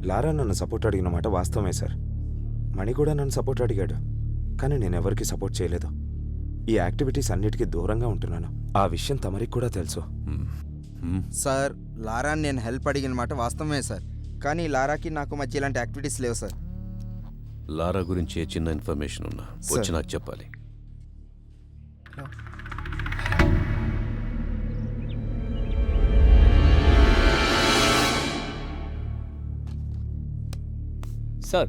లారా నన్ను సపోర్ట్ అడిగిన మాట వాస్తవమే సార్. మణి కూడా నన్ను సపోర్ట్ అడిగాడు, కానీ నేనెవరికి సపోర్ట్ చేయలేదు. ఈ యాక్టివిటీస్ అన్నిటికీ దూరంగా ఉంటున్నాను. ఆ విషయం తమరికి కూడా తెలుసు. సార్, లారాని నేను హెల్ప్ అడిగిన మాట వాస్తవమే సార్, కానీ లారాకి నాకు మధ్య ఇలాంటి యాక్టివిటీస్ లేవు సార్. లారా గురించి ఏ చిన్న ఇన్ఫర్మేషన్ ఉన్నా వచ్చి నాకు చెప్పాలి. సార్,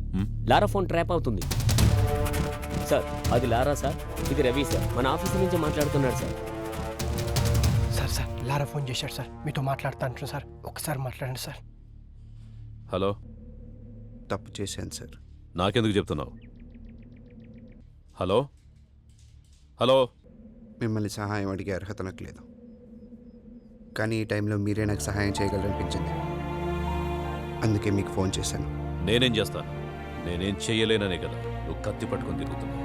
లారా ఫోన్ ట్రాప్ అవుతుంది సార్. అది లారా సార్, ఇది రవి సార్, మన ఆఫీస్ నుంచి మాట్లాడుతున్నాడు సార్. సార్ సార్ లారా ఫోన్ చేశాడు సార్, మీతో మాట్లాడుతాను సార్, ఒకసారి మాట్లాడండి సార్. హలో, తప్పు చేశాను సార్. నాకెందుకు చెప్తున్నావు? హలో హలో, మిమ్మల్ని సహాయం అడిగే అర్హత నాకు లేదు, కానీ ఈ టైంలో మీరే నాకు సహాయం చేయగలరనిపించింది, అందుకే మీకు ఫోన్ చేశాను. నేనేం చేస్తాను? నేనేం చెయ్యలేననే కదా నువ్వు కత్తి పట్టుకొని తిరుగుతున్నావు.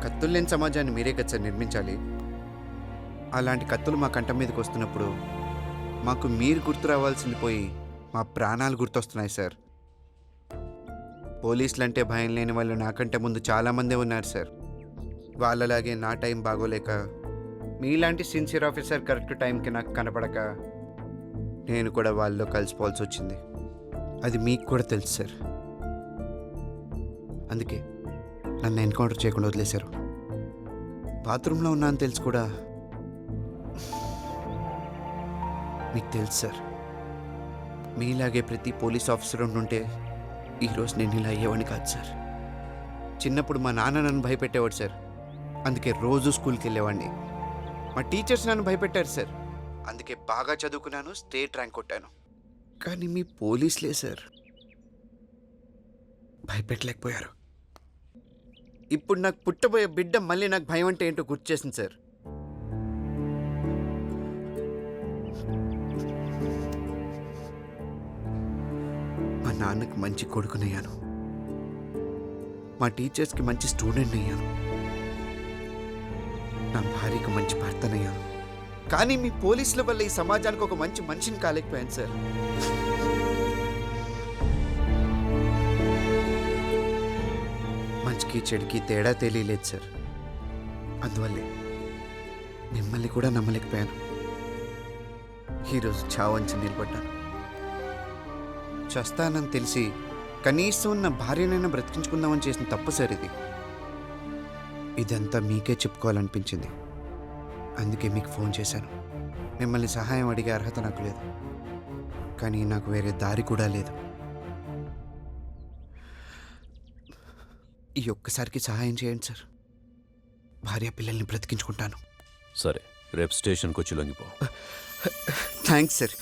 కత్తులు లేని సమాజాన్ని మీరే కదా సార్ నిర్మించాలి. అలాంటి కత్తులు మా కంఠం మీదకి వస్తున్నప్పుడు మాకు మీరు గుర్తు రావాల్సింది పోయి మా ప్రాణాలు గుర్తొస్తున్నాయి సార్. పోలీసులు అంటే భయం లేని వాళ్ళు నాకంటే ముందు చాలామందే ఉన్నారు సార్. వాళ్ళలాగే నా టైం బాగోలేక, మీలాంటి సిన్సియర్ ఆఫీసర్ కరెక్ట్ టైంకి నాకు కనపడక నేను కూడా వాళ్ళలో కలిసిపోవాల్సి వచ్చింది. అది మీకు కూడా తెలుసు సార్. అందుకే నన్ను ఎన్కౌంటర్ చేయకుండా వదిలేశారు. బాత్రూంలో ఉన్నా అని తెలుసు కూడా మీకు తెలుసు సార్. మీలాగే ప్రతి పోలీస్ ఆఫీసర్ ఉంటే ఈరోజు నేను ఇలా అయ్యేవాడిని కాదు సార్. చిన్నప్పుడు మా నాన్న నన్ను భయపెట్టేవాడు సార్, అందుకే రోజు స్కూల్కి వెళ్ళేవాడిని. మా టీచర్స్ నన్ను భయపెట్టారు సార్, అందుకే బాగా చదువుకున్నాను, స్టేట్ ర్యాంక్ కొట్టాను. కానీ మీ పోలీసులే సార్ భయపెట్టలేకపోయారు. ఇప్పుడు నాకు పుట్టబోయే బిడ్డ మళ్ళీ నాకు భయం అంటే ఏంటో గుర్తు చేసింది సార్. మా నాన్నకి మంచి కొడుకునయ్యాను, మా టీచర్స్కి మంచి స్టూడెంట్ అయ్యాను, నా భార్యకు మంచి భర్తనయ్యాను. కానీ మీ పోలీసుల వల్ల ఈ సమాజానికి ఒక మంచి మనిషిని కాలేకపోయాను సార్. మంచికి చెడుకి తేడా తెలియలేదు సార్. అందువల్లే మిమ్మల్ని కూడా నమ్మలేకపోయాను. ఈరోజు చావంచి నిలబడ్డాను. చస్తానని తెలిసి కనీసం నా భార్యనైనా బ్రతికించుకుందామని చేసిన తప్పు సార్ ఇది. ఇదంతా మీకే చెప్పుకోవాలనిపించింది, అందుకే మీకు ఫోన్ చేశాను. మిమ్మల్ని సహాయం అడిగే అర్హత నాకు లేదు, కానీ నాకు వేరే దారి కూడా లేదు. ఈ ఒక్కసారికి సహాయం చేయండి సార్. భార్య పిల్లల్ని బ్రతికించుకుంటాను. సరే, రేపు స్టేషన్కి వచ్చి లొంగిపో. థ్యాంక్స్ సార్,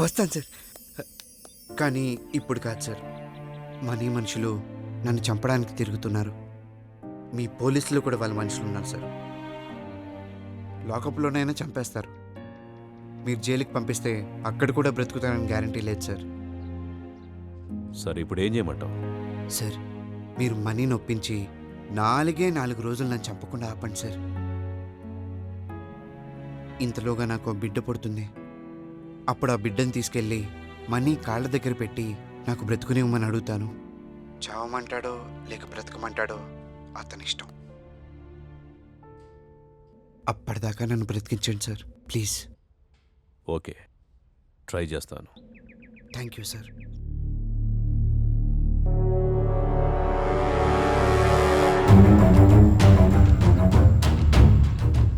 వస్తాను సార్. కానీ ఇప్పుడు కాదు సార్. మనీ మనుషులు నన్ను చంపడానికి తిరుగుతున్నారు. మీ పోలీసులు కూడా వాళ్ళ మనుషులు ఉన్నారు సార్. లాకప్లోనైనా చంపేస్తారు. మీరు జైలుకి పంపిస్తే అక్కడ కూడా బ్రతుకుతానని గ్యారంటీ లేదు సార్. సరే, ఇప్పుడు ఏం చేయమంటావు? సార్, మీరు మనీ నొప్పించి 4 రోజులు నన్ను చంపకుండా ఆపండి సార్. ఇంతలోగా నాకు బిడ్డ పుడుతుంది. అప్పుడు ఆ బిడ్డను తీసుకెళ్ళి మనీ కాళ్ళ దగ్గర పెట్టి నాకు బ్రతుకునివ్వమని అడుగుతాను. చావమంటాడో లేక బ్రతకమంటాడో అతని ఇష్టం. అప్పటిదాకా నన్ను బ్రతికించండి సార్, ప్లీజ్. ఓకే, ట్రై చేస్తాను. Thank you sir.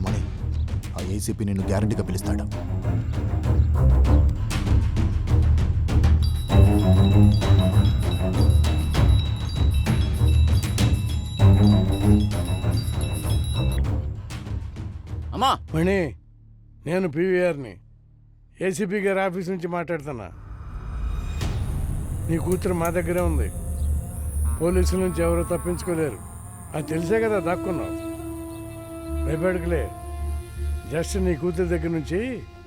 మణి, ఆ ఏసీపీ నిన్ను గ్యారంటీగా పిలుస్తాడు. అమ్మా మణి, నేను పీవీఆర్ని, ఏసీపీ గారి ఆఫీస్ నుంచి మాట్లాడుతున్నా. నీ కూతురు మా దగ్గరే ఉంది. పోలీసుల నుంచి ఎవరో తప్పించుకోలేరు. అది తెలిసే కదా దాక్కున్నావు. భయపడకలే. జస్ట్ నీ కూతురి దగ్గర నుంచి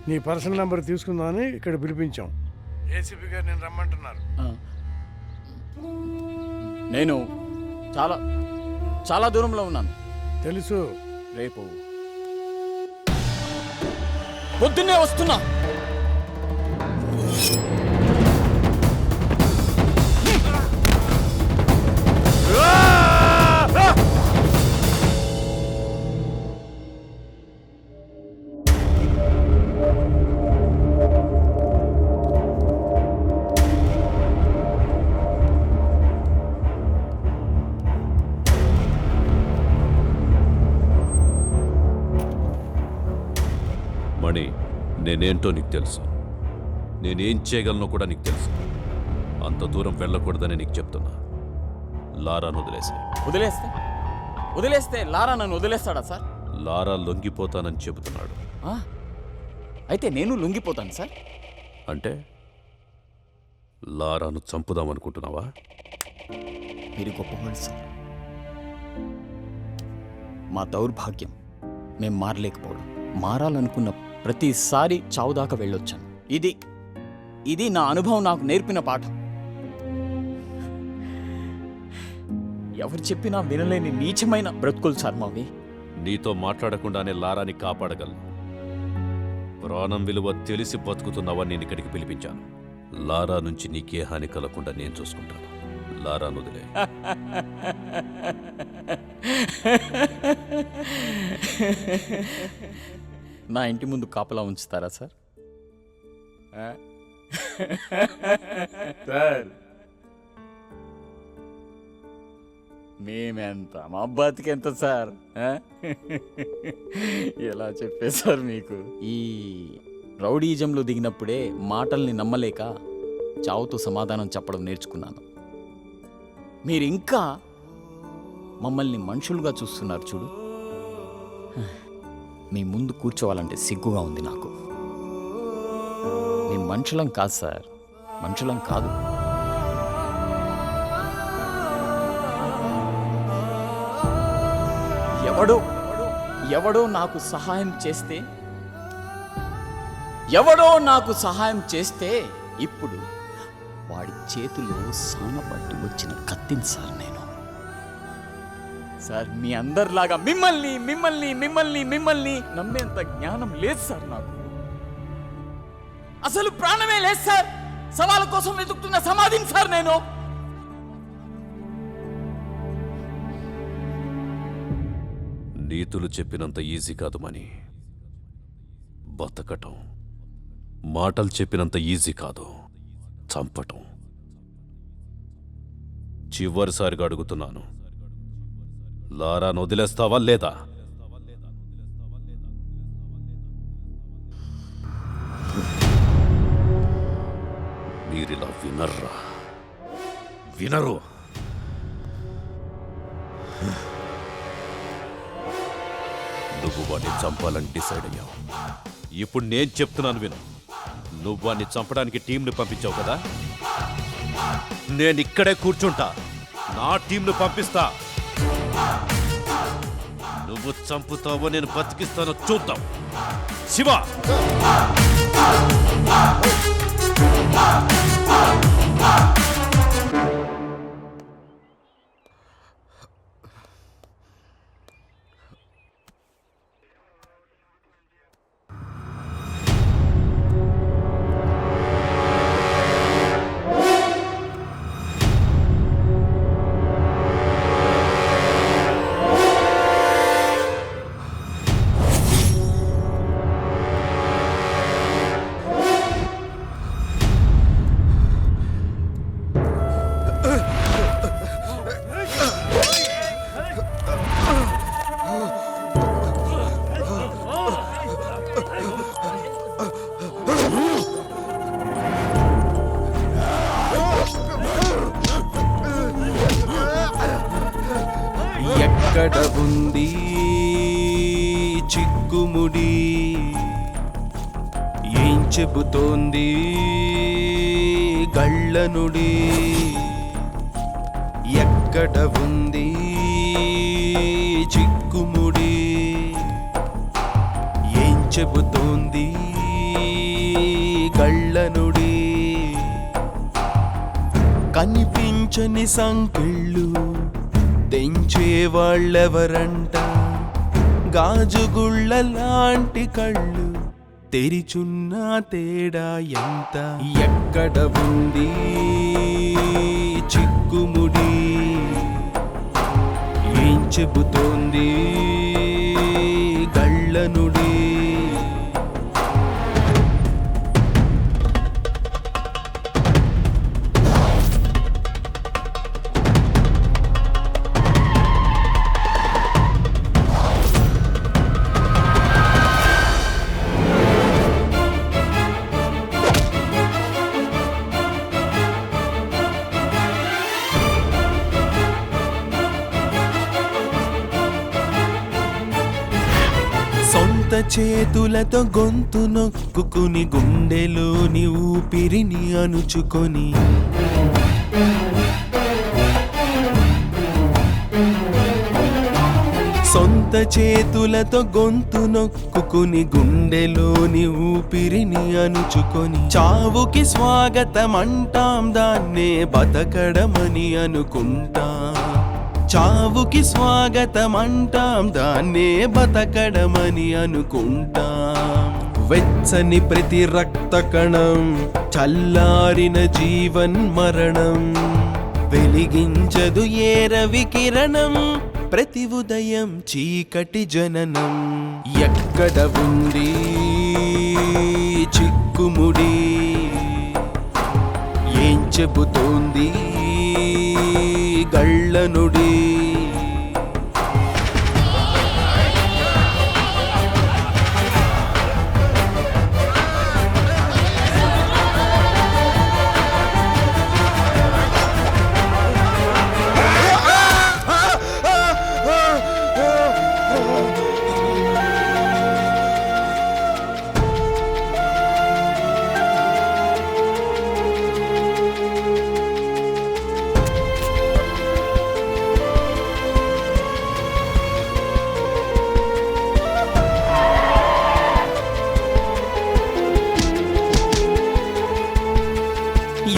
నీ పర్సనల్ నెంబర్ తీసుకుందామని ఇక్కడ పిలిపించాం. ఏసీపీ గారు నేను రమ్మంటున్నారు. నేను చాలా చాలా దూరంలో ఉన్నాను. తెలుసు. రేపు పొద్దున్నే వస్తున్నా. నేనేంటో నీకు తెలుసు, నేనేం చేయగలనో కూడా నీకు తెలుసు. అంత దూరం వెళ్ళకూడదని నీకు చెప్తున్నా. లారాను వదిలేసి. వదిలేస్తే లారా నన్ను వదిలేస్తాడా సార్? లారా లొంగిపోతానని చెబుతున్నాడు. ఆ? అయితే నేను లొంగిపోతాను సార్. అంటే లారాను చంపుదామనుకుంటున్నావా? మీరు గొప్పవాడు సార్. మా దౌర్భాగ్యం మేం మారలేకపోవడం. మారాలనుకున్న ప్రతిసారి చావు దాకా వెళ్ళొచ్చాను. ఇది నా అనుభవం నాకు నేర్పిన పాఠం. ఎవరు చెప్పినా వినలేని నీచమైన బ్రతుకులు సార్ మావి. నీతో మాట్లాడకుండానే లారాని కాపాడగలను. ప్రాణం విలువ తెలిసి బతుకుతున్నావని నేను ఇక్కడికి పిలిపించాను. లారా నుంచి నీకే హాని కలగకుండా నేను చూసుకుంటాను. లారాను వదిలే. నా ఇంటి ముందు కాపలా ఉంచుతారా సార్? సార్ మేమెంత, మా బతికెంత సార్? ఎలా చెప్పేశారు మీకు? ఈ రౌడీజంలో దిగినప్పుడే మాటల్ని నమ్మలేక చావుతో సమాధానం చెప్పడం నేర్చుకున్నాను. మీరు ఇంకా మమ్మల్ని మనుషులుగా చూస్తున్నారు చూడు. మీ ముందు కూర్చోవాలంటే సిగ్గుగా ఉంది నాకు. మేము మనుషులం కాదు సార్, మనుషులం కాదు. ఎవడో నాకు సహాయం చేస్తే ఇప్పుడు వాడి చేతిలో సానపట్టి వచ్చిన కత్తిని సార్ నేను. సార్ మీ అందరిలాగా మిమ్మల్ని నమ్మేంత జ్ఞానం లేదు సార్ నాకు. అసలు ప్రాణమే లేదు సార్. సవాళ్ళ కోసం వెతుకుతున్న సమాధిని సార్ నేను. నీతులు చెప్పినంత ఈజీ కాదు మని. బతకటం మాటలు చెప్పినంత ఈజీ కాదు, చంపటం. చివరిసారిగా అడుగుతున్నాను, లారాను వదిలేస్తావా లేదా? మీరిలా వినరు. నువ్వు వాడిని చంపాలని డిసైడ్ అయ్యావు. ఇప్పుడు నేను చెప్తున్నాను విను. నువ్వు వాడిని చంపడానికి టీంని పంపించావు కదా, నేను ఇక్కడే కూర్చుంటా, నా టీంను పంపిస్తా. నువ్వు చంపుతావో నేను బతికిస్తానో చూద్దాం. శివ, ఎక్కడ ఉంది చిక్కుముడి, ఏం చెబుతోంది గళ్ళనుడి? ఎక్కడ ఉంది చిక్కుముడి, ఏం చెబుతోంది గళ్ళనుడి? కనిపించని సంకెళ్ళు తెంచే వాళ్ళెవరంట, గాజుగుళ్ళ లాంటి కళ్ళు తెరిచున్న తేడా ఎంత? ఎక్కడ ఉంది చిక్కుముడి, ఏం చెబుతోంది గళ్ళనుడి? చేతులతో గొంతు నొక్కుకుని గుండెలోని ఊపిరిని అణుచుకొని సొంత చేతులతో గొంతు నొక్కుకుని గుండెలోని ఊపిరిని అణుచుకొని చావుకి స్వాగతం అంటాం, దాన్నే బతకడమని అనుకుంటాం. చావుకి స్వాగతం అంటాం, దాన్నే బతకడమని అనుకుంటాం. వెచ్చని ప్రతి రక్త కణం, చల్లారిన జీవన్ మరణం, వెలిగించదు ఏ రవి కిరణం, ప్రతి ఉదయం చీకటి జననం. ఎక్కడ ఉంది చిక్కుముడి, ఏం చెబుతోంది గళ్ళనుడి.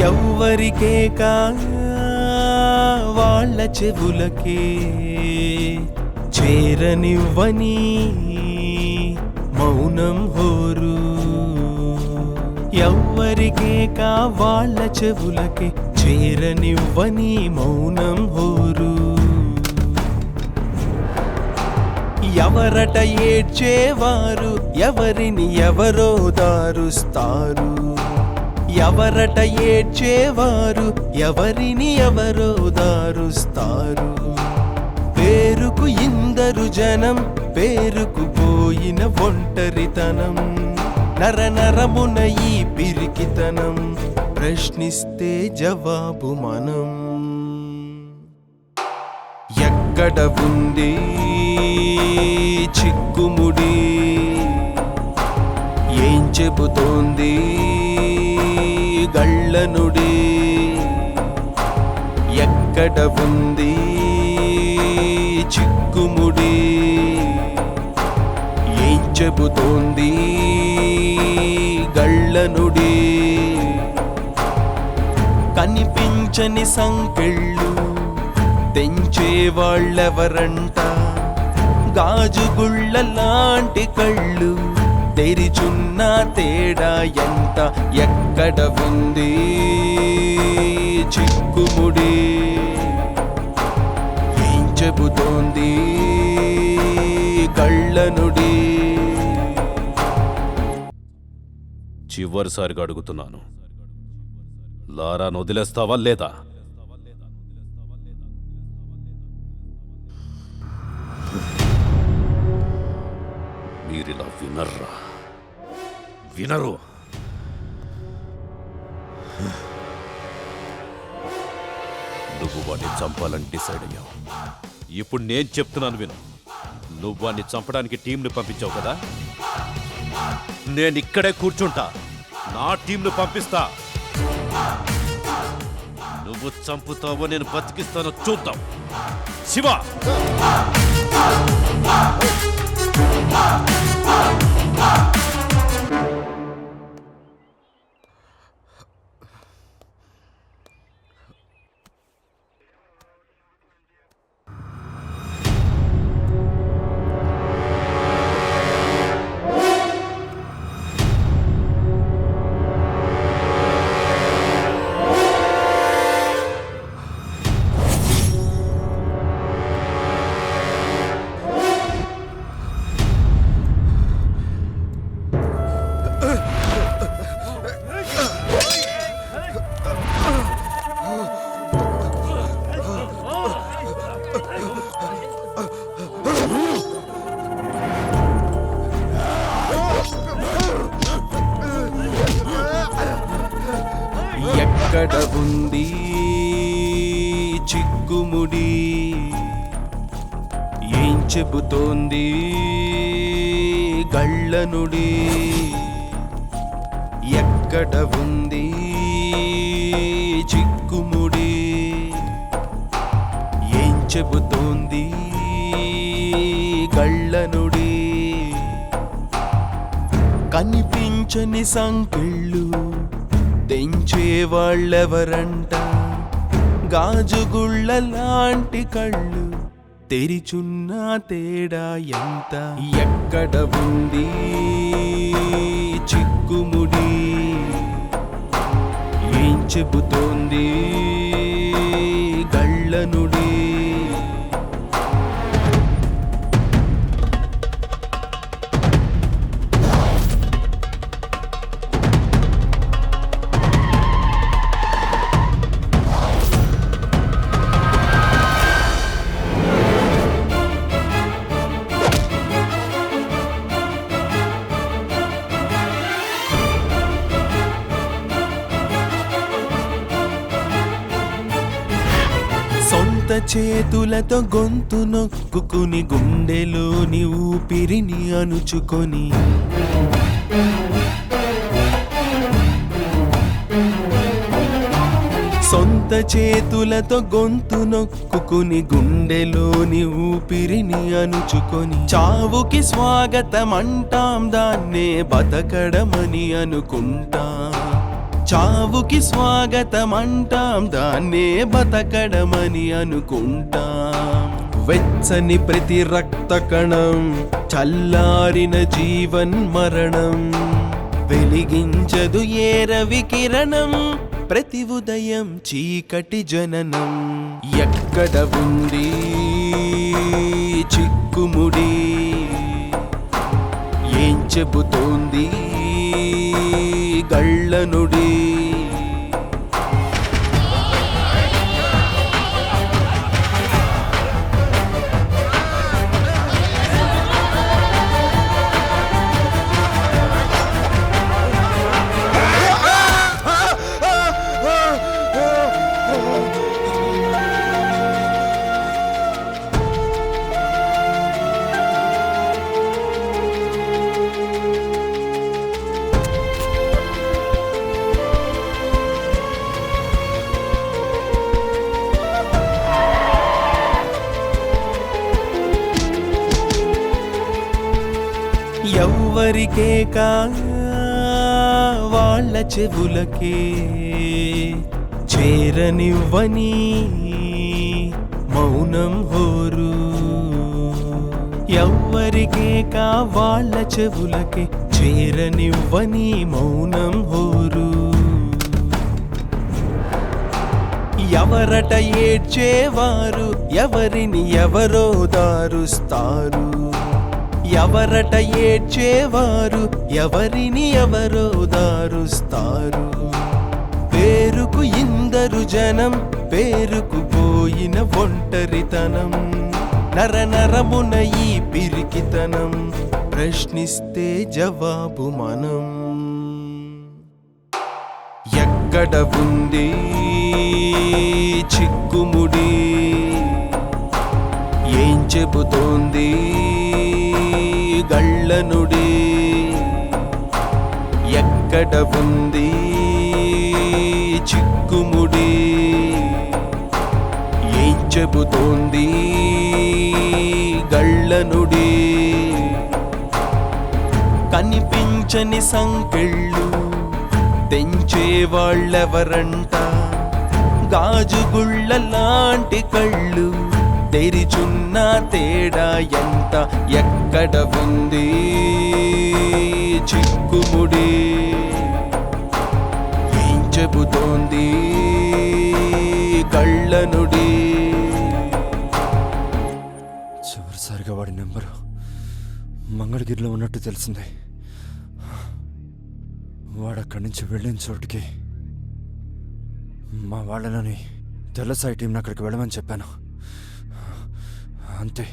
ఎవ్వరికే కా వాళ్ళ చెవులకే చేరనివ్వని మౌనం హోరు. ఎవ్వరికే కా వాళ్ళ చెవులకే చేరనివ్వని మౌనం హోరు. ఎవరట ఏడ్చేవారు, ఎవరిని ఎవరో దారుస్తారు. ఎవరట ఏడ్చేవారు, ఎవరిని ఎవరో దారుస్తారు. పేరుకు ఇందరు జనం, పేరుకుపోయిన ఒంటరితనం, నరనరమున ఈ పిరికితనం, ప్రశ్నిస్తే జవాబు మనం. ఎక్కడ ఉంది చిక్కుముడి, ఏం చెబుతోంది గళ్ళనుడి. ఎక్కడ ఉంది చిక్కుముడి, ఏం చెబుతోంది గళ్ళనుడి. కనిపించని సంకెళ్ళు తెంచే వాళ్ళెవరంట, గాజుగుళ్ళ లాంటి కళ్ళు తెరిచున్న తేడా ఎంత. ఎక్కడ ఉంది చిక్కుముడి, ఏం చెబుతోంది కళ్ళనుడి. చివరిసారిగా అడుగుతున్నాను, లారాను వదిలేస్తావా లేదా? మీరిలా వినర్రా, వినరు. నువ్వు వాడిని చంపాలని డిసైడ్ అయ్యావు. ఇప్పుడు నేను చెప్తున్నాను విను. నువ్వు వాడిని చంపడానికి టీంని పంపించావు కదా, నేను ఇక్కడే కూర్చుంటా, నా టీంను పంపిస్తా. నువ్వు చంపుతావో నేను బతికిస్తానో చూద్దాం. శివ, ఎక్కడ ఉంది చిక్కుముడి, ఏం చెబుతోంది గళ్ళనుడి ఎక్కడ ఉంది చిక్కుముడి ఏం చెబుతోంది గళ్ళనుడి కనిపించని సంకెళ్ళు తెంచే వాళ్ళెవరంట గాజుగుళ్ళ లాంటి కళ్ళు తెరిచున్న తేడా ఎంత ఎక్కడ ఉంది చిక్కుముడి ఏం చెబుతోంది గళ్ళనుడి సొంత చేతులతో గొంతు నొక్కుని గుండెలోని ఊపిరిని అణుచుకొని సొంత చేతులతో గొంతు నొక్కుని గుండెలోని ఊపిరిని అణుచుకొని చావుకి స్వాగతం అంటాం దాన్నే బతకడమని అనుకుంటాం చావుకి స్వాగతం అంటాం దాన్నే బతకడమని అనుకుంటాం వెచ్చని ప్రతి రక్త కణం చల్లారిన జీవన్ మరణం వెలిగించదు ఏ రవి కిరణం ప్రతి ఉదయం చీకటి జననం ఎక్కడ ఉంది చిక్కుముడి ఏం చెబుతోంది గళ్ళనుడి ఎవ్వరికే కా వాళ్ళ చెవులకే చేరనివ్వని మౌనం హోరు ఎవ్వరికే కా వాళ్ళ చెవులకే చేరనివ్వని మౌనం హోరు ఎవరట ఏడ్చేవారు ఎవరిని ఎవరో దారుస్తారు ఎవరట ఏడ్చేవారు ఎవరిని ఎవరో దారుస్తారు పేరుకు ఇందరు జనం పేరుకు పోయిన ఒంటరితనం నరనరమున ఈ పిరికితనం ప్రశ్నిస్తే జవాబు మనం ఎక్కడ ఉంది చిక్కుముడి ఏం చెబుతోంది గళ్ళనుడి ఎక్కడ ఉంది చిక్కుముడి ఏం చెబుతోంది గళ్ళనుడి కనిపించని సంకెళ్ళు తెంచే వాళ్ళెవరంట గాజుగుళ్ళ లాంటి కళ్ళు తెరిచున్న తేడా ఎంత ఎక్కడ ఉంది చిక్కుముడి ఏం చెబుతోంది కళ్ళనుడి చివరిసారిగా వాడి నెంబరు మంగళగిరిలో ఉన్నట్టు తెలిసింది వాడు అక్కడి నుంచి వెళ్ళిన చోటుకి మా వాళ్ళని తెల్లసాయి టీంని అక్కడికి వెళ్ళమని చెప్పాను అంతే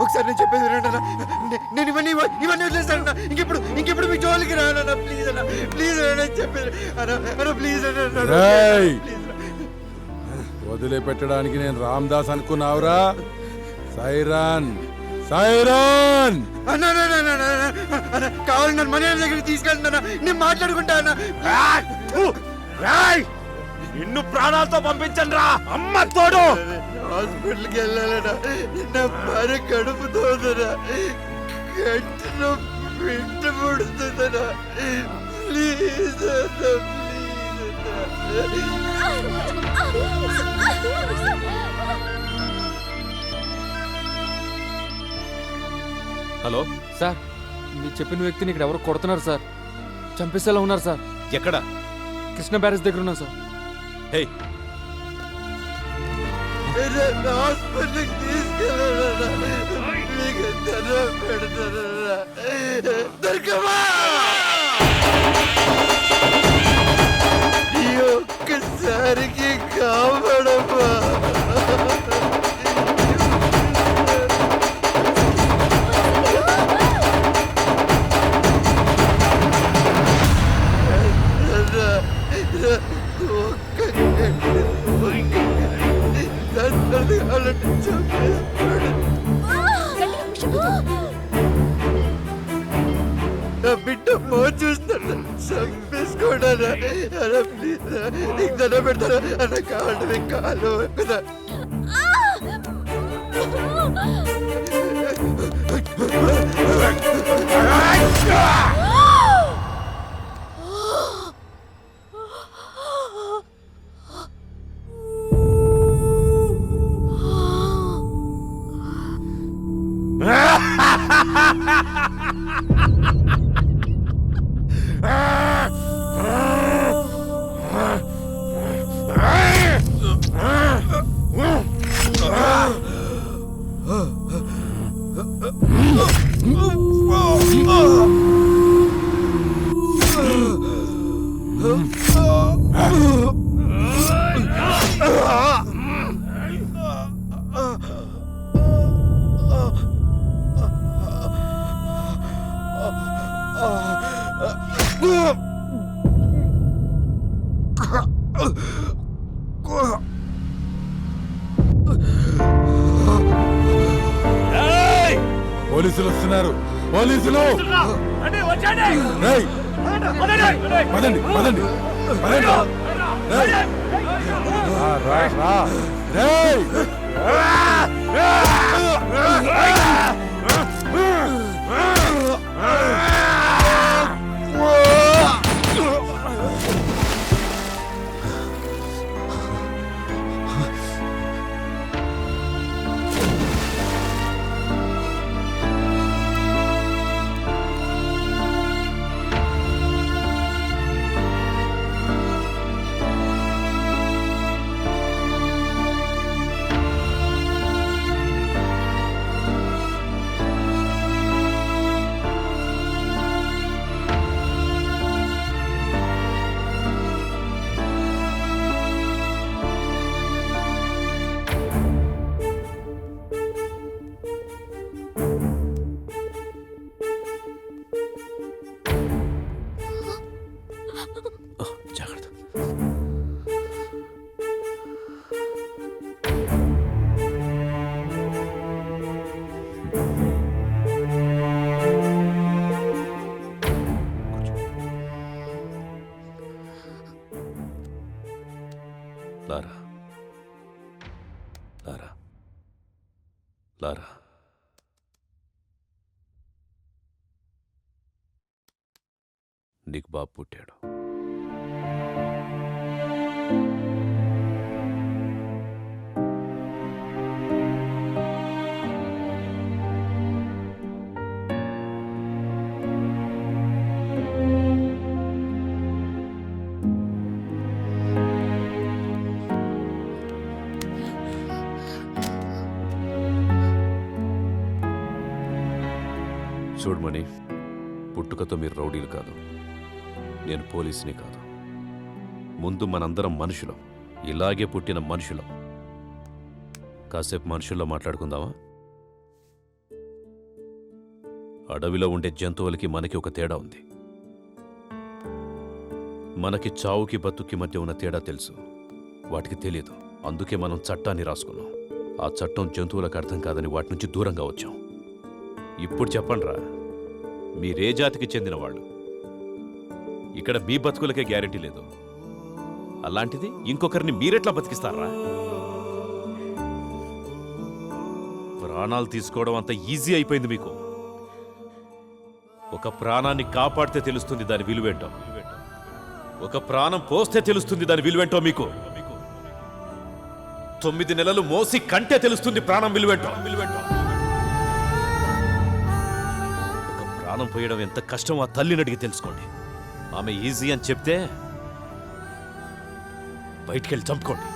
ఒకసారి నేను చెప్పేది వినండి అన్న. నేను ఇవన్నీ వదిలేస్తాను. ఇంకెప్పుడు మీ జోలికి రానన్న. ప్లీజ్ అన్న, ప్లీజ్ అన్న చెప్పేది అన్న, ప్లీజ్ అన్న. రేయ్! వదిలిపెట్టడానికి నేను రామ్దాస్ అనుకున్నావురా? సైరాన్ సైరాన్ కావాలి నన్ను మనీ దగ్గరికి తీసుకెళ్తున్నా. నేను మాట్లాడుకుంటా అన్న. నిన్ను ప్రాణాలతో పంపించండి రా, అమ్మ తోడు. హాస్పిటల్కి వెళ్ళాలన్నా, నా భార్య కడుపుతోందనా, గంటలో బిడ్డ పుడుతుందనా. ప్లీజ్ అన్న, ప్లీజ్ హలో సార్, మీరు చెప్పిన వ్యక్తిని ఇక్కడ ఎవరు కొడుతున్నారు సార్. చంపేసేలా ఉన్నారు సార్. ఎక్కడ? కృష్ణ బ్యారేజ్ దగ్గర ఉన్నా సార్. హే, హాస్పిటల్కి తీసుకెళ్ళాలన్నా, మీకు దండం పెడతానన్నా. దొరకమా ఈ ఒక్కసారికి కాపాడమ్మా. నా బిడ్డ మో చూస్తాను, చంపేసుకోడా. ప్లీజ్ నీకు దండం పెడతాను అన్న. కావాలి మీకు కాలు కదా. పోలీసులు వస్తున్నారు, పోలీసులు! రేయ్! పదండి, పదండి, పదండి. రేయ్! రా, రా, రా. రేయ్! జాగ్రత్త. లారా, లారా, లారా. నీకు బాబు పుట్టాడు. చూడమని పుట్టుకతో మీరు రౌడీలు కాదు, నేను పోలీసుని కాదు. ముందు మనందరం మనుషులం, ఇలాగే పుట్టిన మనుషులం. కాసేపు మనుషుల్లో మాట్లాడుకుందామా? అడవిలో ఉండే జంతువులకి మనకి ఒక తేడా ఉంది. మనకి చావుకి బతుక్కి మధ్య ఉన్న తేడా తెలుసు, వాటికి తెలియదు. అందుకే మనం చట్టాన్ని రాసుకున్నాం. ఆ చట్టం జంతువులకు అర్థం కాదని వాటి నుంచి దూరంగా వచ్చాం. ఇప్పుడు చెప్పండిరా, మీరే జాతికి చెందిన వాళ్ళు? ఇక్కడ మీ బతుకులకే గ్యారెంటీ లేదు, అలాంటిది ఇంకొకరిని మీరెట్లా బతికిస్తారా? ప్రాణాలు తీసుకోవడం అంత ఈజీ అయిపోయింది మీకు. ఒక ప్రాణాన్ని కాపాడితే తెలుస్తుంది దాని విలువేంటో, ఒక ప్రాణం పోస్తే తెలుస్తుంది దాని విలువేంటో మీకు. 9 నెలలు మోసి కంటే తెలుస్తుంది ప్రాణం విలువేంటో. ఒక ప్రాణం పోయడం ఎంత కష్టం ఆ తల్లిని అడిగి తెలుసుకోండి. ఆమె ఈజీ అని చెప్తే బయటికెళ్ళి చంపుకోండి.